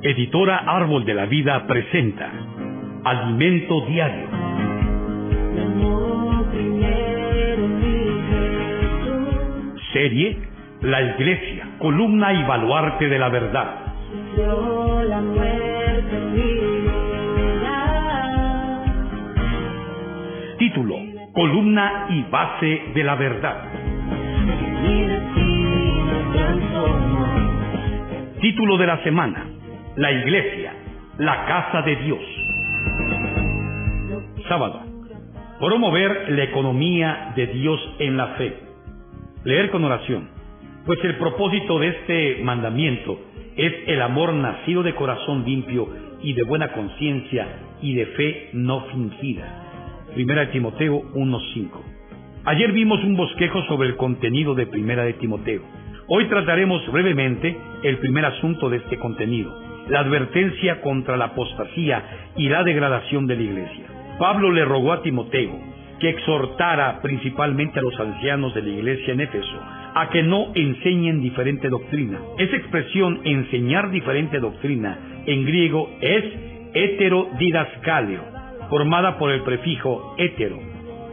Editora Árbol de la Vida presenta Alimento Diario. Serie La Iglesia, columna y baluarte de la verdad. Título: Columna y base de la verdad. Título de la semana: La Iglesia, la casa de Dios. Sábado: promover la economía de Dios en la fe. Leer con oración, pues el propósito de este mandamiento es el amor nacido de corazón limpio y de buena conciencia y de fe no fingida. 1 Timoteo 1:5. Ayer vimos un bosquejo sobre el contenido de 1 Timoteo. Hoy trataremos brevemente el primer asunto de este contenido: la advertencia contra la apostasía y la degradación de la iglesia. Pablo le rogó a Timoteo que exhortara principalmente a los ancianos de la iglesia en Éfeso a que no enseñen diferente doctrina. Esa expresión, enseñar diferente doctrina, en griego es heterodidascalio, formada por el prefijo hetero,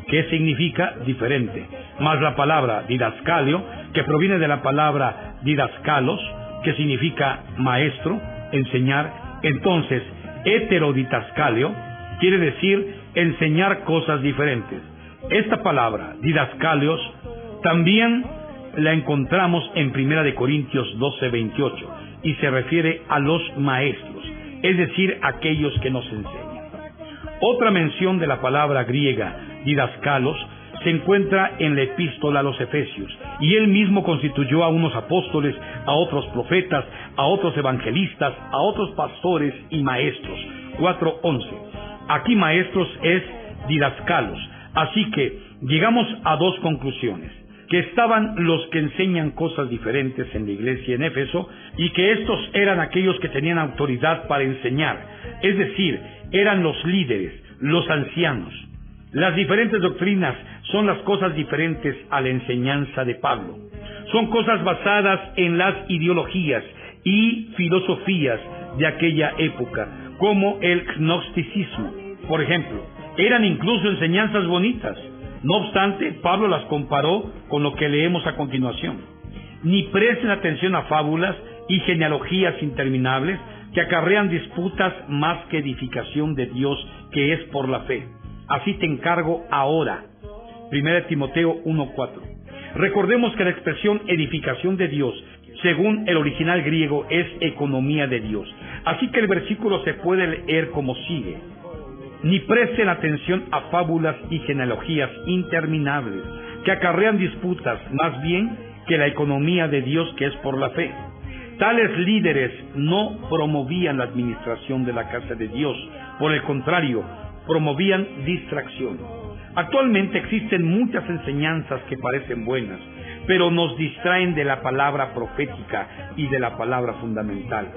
que significa diferente, más la palabra didascalio, que proviene de la palabra didascalos, que significa maestro, enseñar. Entonces, heterodidascalio quiere decir enseñar cosas diferentes. Esta palabra, didascalios, también la encontramos en 1 Corintios 12:28 y se refiere a los maestros, es decir, aquellos que nos enseñan. Otra mención de la palabra griega didascalos se encuentra en la epístola a los Efesios, y él mismo constituyó a unos apóstoles, a otros profetas, a otros evangelistas, a otros pastores y maestros. 4:11. Aquí maestros es didascalos, así que llegamos a dos conclusiones: que estaban los que enseñan cosas diferentes en la iglesia en Éfeso, y que estos eran aquellos que tenían autoridad para enseñar, es decir, eran los líderes, los ancianos. Las diferentes doctrinas son las cosas diferentes a la enseñanza de Pablo. Son cosas basadas en las ideologías y filosofías de aquella época, como el gnosticismo, por ejemplo. Eran incluso enseñanzas bonitas. No obstante, Pablo las comparó con lo que leemos a continuación. Ni presten atención a fábulas y genealogías interminables que acarrean disputas más que edificación de Dios, que es por la fe. Así te encargo ahora. 1 Timoteo 1:4. Recordemos que la expresión edificación de Dios, según el original griego, es economía de Dios. Así que el versículo se puede leer como sigue: ni presten atención a fábulas y genealogías interminables que acarrean disputas, más bien que la economía de Dios, que es por la fe. Tales líderes no promovían la administración de la casa de Dios, por el contrario, promovían distracción. Actualmente existen muchas enseñanzas que parecen buenas, pero nos distraen de la palabra profética y de la palabra fundamental.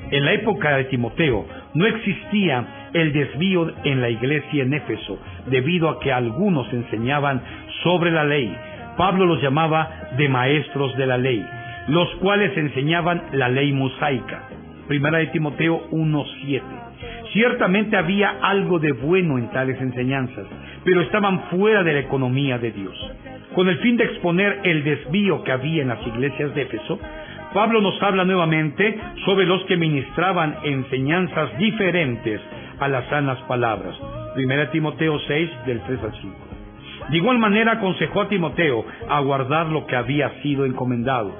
En la época de Timoteo no existía el desvío en la iglesia en Éfeso, debido a que algunos enseñaban sobre la ley. Pablo los llamaba de maestros de la ley, los cuales enseñaban la ley mosaica. 1 Timoteo 1:7. Ciertamente había algo de bueno en tales enseñanzas, pero estaban fuera de la economía de Dios. Con el fin de exponer el desvío que había en las iglesias de Éfeso, Pablo nos habla nuevamente sobre los que ministraban enseñanzas diferentes a las sanas palabras. 1 Timoteo 6, del 3 al 5. De igual manera aconsejó a Timoteo a guardar lo que había sido encomendado,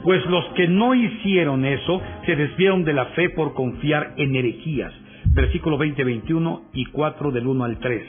pues los que no hicieron eso se desviaron de la fe por confiar en herejías. Versículo 20, 21 y 4 del 1 al 3.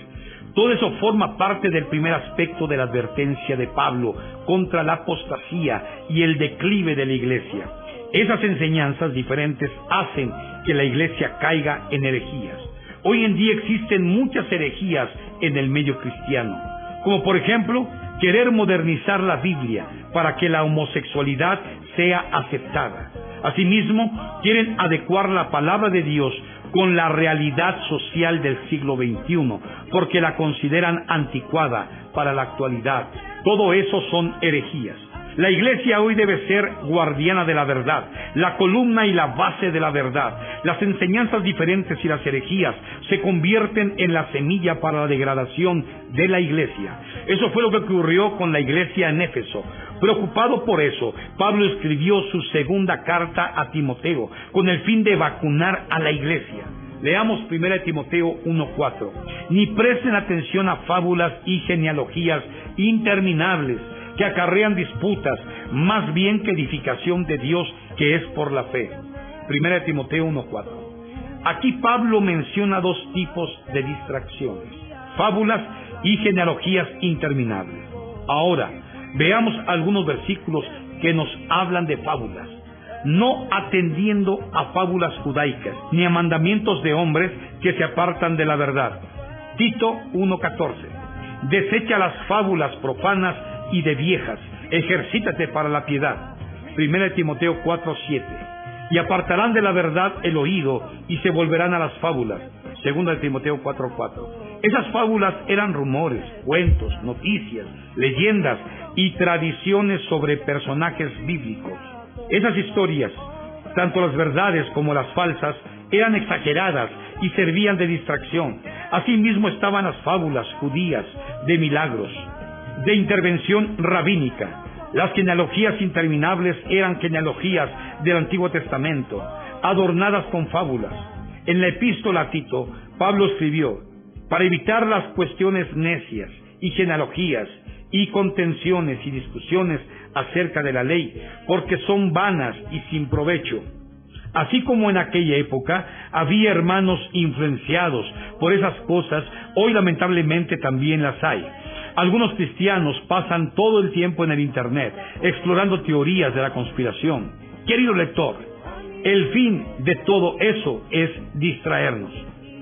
Todo eso forma parte del primer aspecto de la advertencia de Pablo contra la apostasía y el declive de la iglesia. Esas enseñanzas diferentes hacen que la iglesia caiga en herejías. Hoy en día existen muchas herejías en el medio cristiano, como por ejemplo, querer modernizar la Biblia para que la homosexualidad sea aceptada. Asimismo, quieren adecuar la palabra de Dios con la realidad social del siglo XXI, porque la consideran anticuada para la actualidad. Todo eso son herejías. La iglesia hoy debe ser guardiana de la verdad, la columna y la base de la verdad. Las enseñanzas diferentes y las herejías se convierten en la semilla para la degradación de la iglesia. Eso fue lo que ocurrió con la iglesia en Éfeso. Preocupado por eso, Pablo escribió su segunda carta a Timoteo con el fin de vacunar a la iglesia. Leamos 1 Timoteo 1:4. Ni presten atención a fábulas y genealogías interminables que acarrean disputas, más bien que edificación de Dios que es por la fe. 1 Timoteo 1:4. Aquí Pablo menciona dos tipos de distracciones: fábulas y genealogías interminables. Ahora, veamos algunos versículos que nos hablan de fábulas, no atendiendo a fábulas judaicas, ni a mandamientos de hombres que se apartan de la verdad. Tito 1:14. Desecha las fábulas profanas y de viejas, ejercítate para la piedad. 1 Timoteo 4:7. Y apartarán de la verdad el oído y se volverán a las fábulas. 2 Timoteo 4:4. Esas fábulas eran rumores, cuentos, noticias, leyendas y tradiciones sobre personajes bíblicos. Esas historias, tanto las verdades como las falsas, eran exageradas y servían de distracción. Asimismo estaban las fábulas judías de milagros, de intervención rabínica. Las genealogías interminables eran genealogías del Antiguo Testamento, adornadas con fábulas. En la epístola a Tito, Pablo escribió: para evitar las cuestiones necias y genealogías y contenciones y discusiones acerca de la ley, porque son vanas y sin provecho. Así como en aquella época había hermanos influenciados por esas cosas, hoy lamentablemente también las hay. Algunos cristianos pasan todo el tiempo en el Internet explorando teorías de la conspiración. Querido lector, el fin de todo eso es distraernos.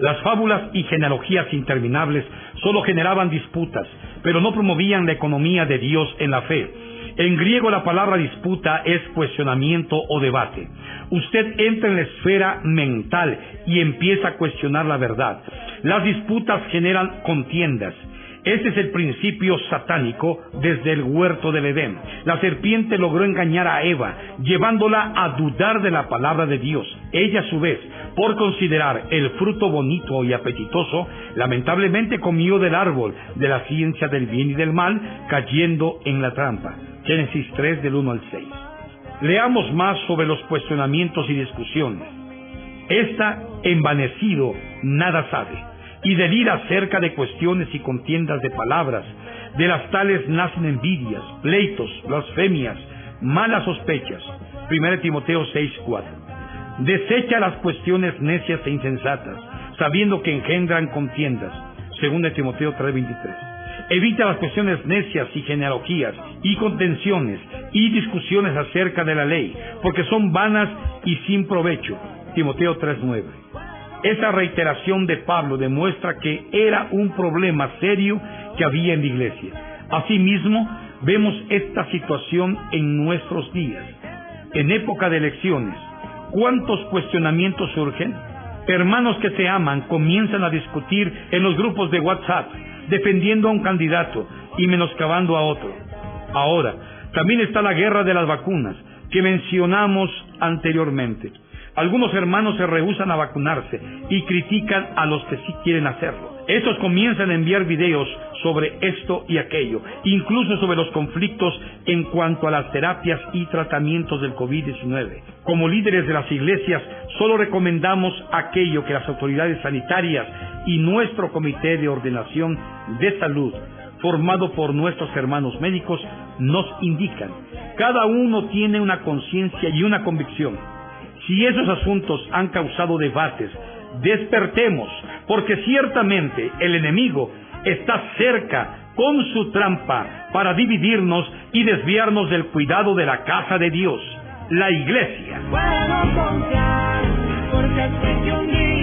Las fábulas y genealogías interminables solo generaban disputas, pero no promovían la economía de Dios en la fe. En griego la palabra disputa es cuestionamiento o debate. Usted entra en la esfera mental y empieza a cuestionar la verdad. Las disputas generan contiendas. Este es el principio satánico desde el huerto del Edén. La serpiente logró engañar a Eva, llevándola a dudar de la palabra de Dios. Ella, a su vez, por considerar el fruto bonito y apetitoso, lamentablemente comió del árbol de la ciencia del bien y del mal, cayendo en la trampa. Génesis 3, del 1 al 6. Leamos más sobre los cuestionamientos y discusiones. Esta, envanecido, nada sabe, y delira acerca de cuestiones y contiendas de palabras. De las tales nacen envidias, pleitos, blasfemias, malas sospechas. 1 Timoteo 6:4. Desecha las cuestiones necias e insensatas, sabiendo que engendran contiendas. 2 Timoteo 3:23. Evita las cuestiones necias y genealogías, y contenciones, y discusiones acerca de la ley, porque son vanas y sin provecho. Timoteo 3:9. Esa reiteración de Pablo demuestra que era un problema serio que había en la iglesia. Asimismo, vemos esta situación en nuestros días. En época de elecciones, ¿cuántos cuestionamientos surgen? Hermanos que se aman comienzan a discutir en los grupos de WhatsApp, defendiendo a un candidato y menoscabando a otro. Ahora, también está la guerra de las vacunas, que mencionamos anteriormente. Algunos hermanos se rehúsan a vacunarse y critican a los que sí quieren hacerlo. Estos comienzan a enviar videos sobre esto y aquello, incluso sobre los conflictos en cuanto a las terapias y tratamientos del COVID-19. Como líderes de las iglesias, solo recomendamos aquello que las autoridades sanitarias y nuestro comité de ordenación de salud, formado por nuestros hermanos médicos, nos indican. Cada uno tiene una conciencia y una convicción. Si esos asuntos han causado debates, despertemos, porque ciertamente el enemigo está cerca con su trampa para dividirnos y desviarnos del cuidado de la casa de Dios, la iglesia. Puedo confiar, porque sé que un día